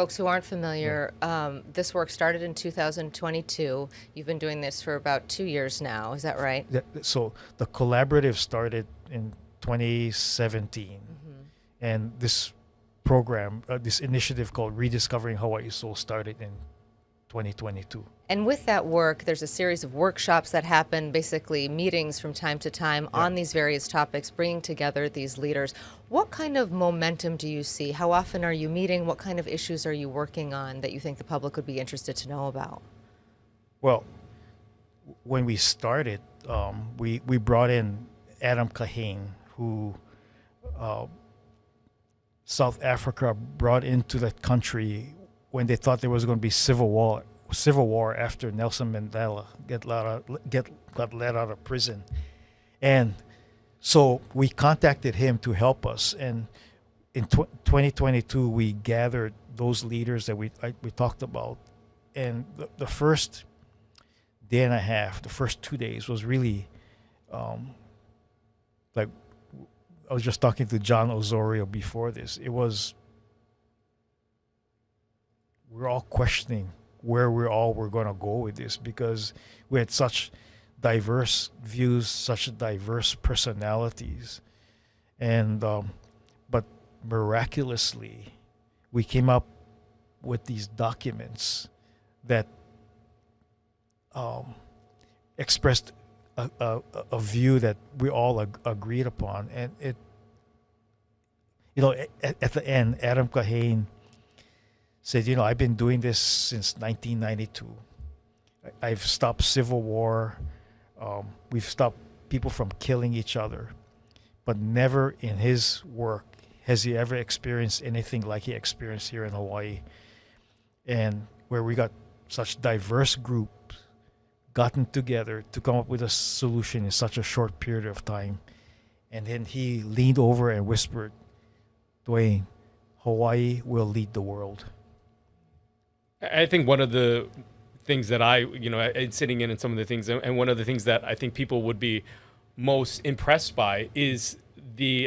Folks who aren't Yeah. familiar, this work started in 2022. You've been doing this for about 2 years now. Is that right? So the collaborative started in 2017, Hmm. and this program, this initiative called Rediscovering Hawaii Soul, started in 2022. And with that work, there's a series of workshops that happen, basically meetings from time to time Yeah. on these various topics, bringing together these leaders. What kind of momentum do you see? How often are you meeting? What kind of issues are you working on that you think the public would be interested to know about? Well, when we started, we brought in Adam Kahane, who uh, South Africa brought into that country when they thought there was going to be civil war after Nelson Mandela got let out of prison. And so we contacted him to help us. And in 2022, we gathered those leaders that we talked about. And the first day and a half, the first 2 days was really um, like I was just talking to John Osorio before this. We're all questioning where we're going to go with this because we had such diverse views, such diverse personalities, and but miraculously, we came up with these documents that um, expressed a view that we all agreed upon, and at the end, Adam Kahane said, I've been doing this since 1992. I've stopped civil war. We've stopped people from killing each other, but never in his work has he ever experienced anything like he experienced here in Hawaii, and where we got such diverse groups gotten together to come up with a solution in such a short period of time. And then he leaned over and whispered, Dwayne, Hawaii will lead the world. I think one of the things that sitting in some of the things, and one of the things that I think people would be most impressed by is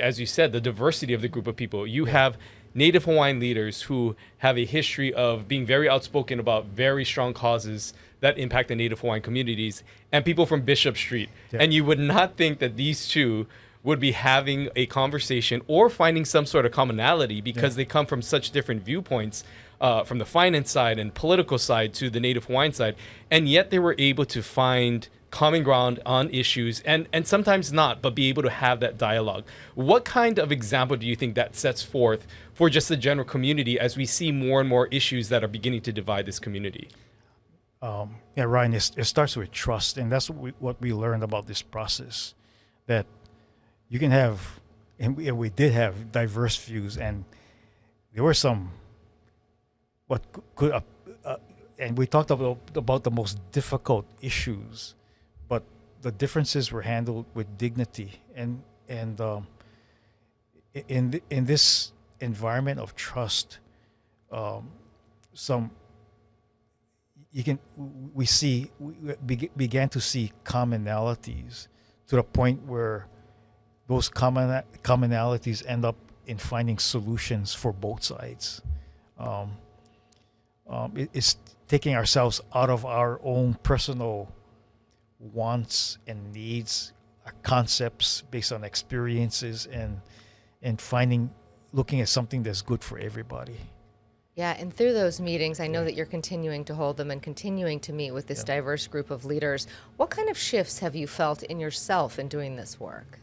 as you said, the diversity of the group of people. You have Native Hawaiian leaders who have a history of being very outspoken about very strong causes that impact the Native Hawaiian communities, and people from Bishop Street. Yeah. And you would not think that these two would be having a conversation or finding some sort of commonality because they come from such different viewpoints, from the finance side and political side to the Native Hawaiian side. And yet they were able to find common ground on issues and sometimes not, but be able to have that dialogue. What kind of example do you think that sets forth for just the general community as we see more and more issues that are beginning to divide this community? Ryan, it starts with trust. And that's what we learned about this process, that you can have, and we did have diverse views, and there were some, what could, and we talked about the most difficult issues, but the differences were handled with dignity. And in this environment of trust, some you can we began to see commonalities to the point where those commonalities end up in finding solutions for both sides. It's taking ourselves out of our own personal wants and needs, concepts based on experiences, and looking at something that's good for everybody. Yeah, and through those meetings, I know that you're continuing to hold them and continuing to meet with this Yeah. diverse group of leaders. What kind of shifts have you felt in yourself in doing this work?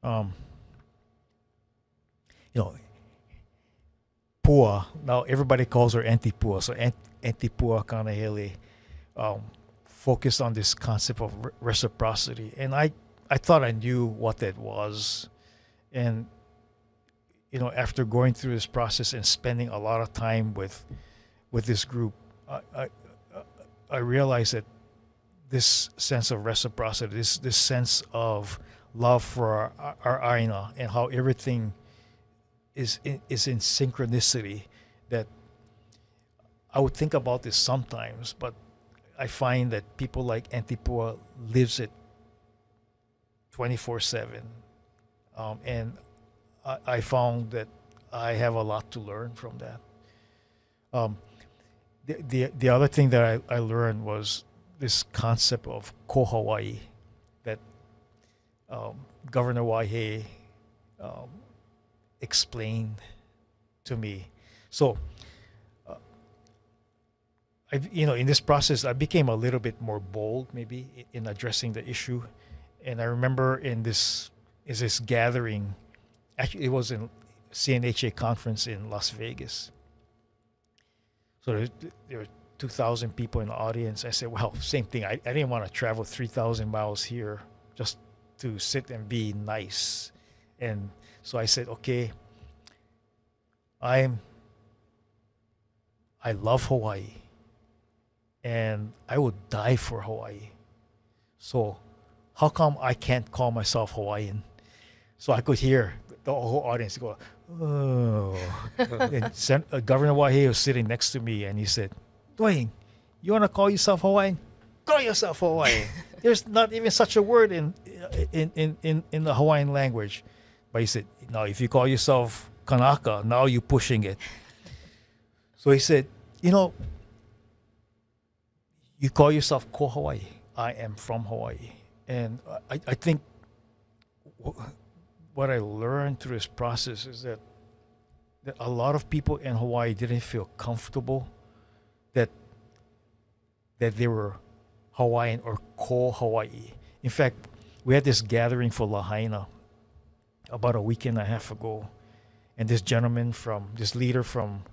Um, you know, Pua. Now everybody calls her Auntie Pua. So Auntie Pua Kanahele focused on this concept of reciprocity, and I thought I knew what that was, and after going through this process and spending a lot of time with this group, I realized that this sense of reciprocity, this sense of love for our aina, and how everything is in synchronicity, that I would think about this sometimes, but I find that people like Antipua lives it 24/7, and I found that I have a lot to learn from that. Um, the other thing that I learned was this concept of ko Hawaii that Governor Waihe um, explained to me. So, in this process, I became a little bit more bold, maybe in addressing the issue. And I remember is this gathering. Actually, it was in CNHA conference in Las Vegas. So there were 2,000 people in the audience. I said, well, same thing. I didn't want to travel 3,000 miles here just to sit and be nice. And so I said, okay, I love Hawaii and I would die for Hawaii. So how come I can't call myself Hawaiian? So I could hear the whole audience go, oh. And Governor Waihe was sitting next to me and he said, Dwayne, you want to call yourself Hawaiian? Call yourself Hawaiian. There's not even such a word in the Hawaiian language. But he said, no, if you call yourself Kanaka, now you're pushing it. So he said, you call yourself Ko Hawaii. I am from Hawaii. And I think what I learned through this process is that a lot of people in Hawaii didn't feel comfortable that they were Hawaiian or Ko Hawaii. In fact, we had this gathering for Lahaina about a week and a half ago, and this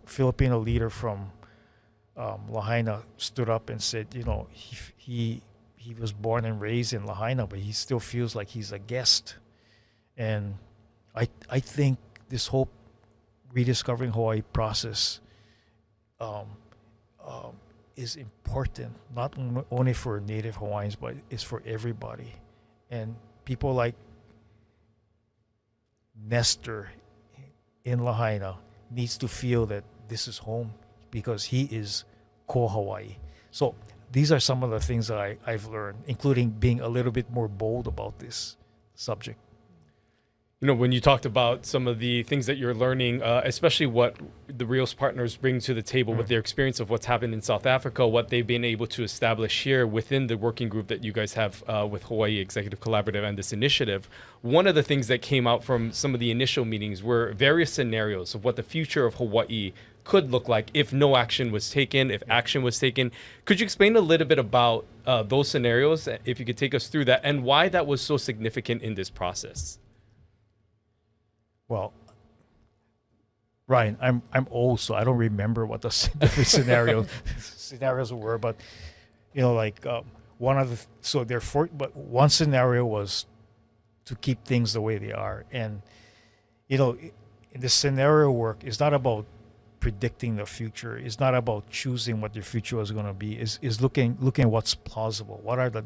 Filipino leader from Lahaina stood up and said, he was born and raised in Lahaina, but he still feels like he's a guest. And I think this whole Rediscovering Hawaii process is important, not only for Native Hawaiians, but it's for everybody. And people like Nestor in Lahaina needs to feel that this is home because he is Ko Hawaii. So these are some of the things that I've learned, including being a little bit more bold about this subject. When you talked about some of the things that you're learning, especially what the Rios partners bring to the table with their experience of what's happened in South Africa, what they've been able to establish here within the working group that you guys have with Hawaii Executive Collaborative and this initiative, one of the things that came out from some of the initial meetings were various scenarios of what the future of Hawaii could look like if no action was taken, if action was taken. Could you explain a little bit about those scenarios, if you could take us through that, and why that was so significant in this process? Well, Ryan, I'm old, so I don't remember what the different scenarios were. But but one scenario was to keep things the way they are, and in the scenario work, it's not about predicting the future. It's not about choosing what your future is going to be. Is looking at what's plausible. What are the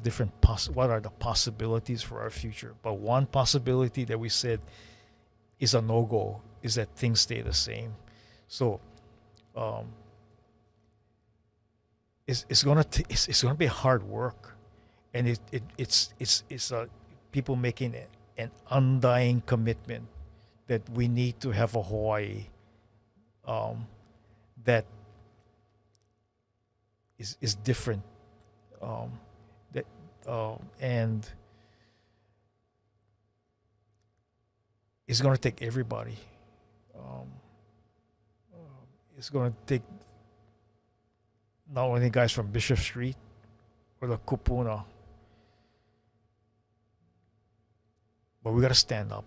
what are the possibilities for our future? But one possibility that we said is a no-go is that things stay the same. So it's gonna be hard work, and it's people making an undying commitment that we need to have a Hawaii that is different, and it's going to take everybody. It's going to take not only guys from Bishop Street or the Kupuna, but we got to stand up.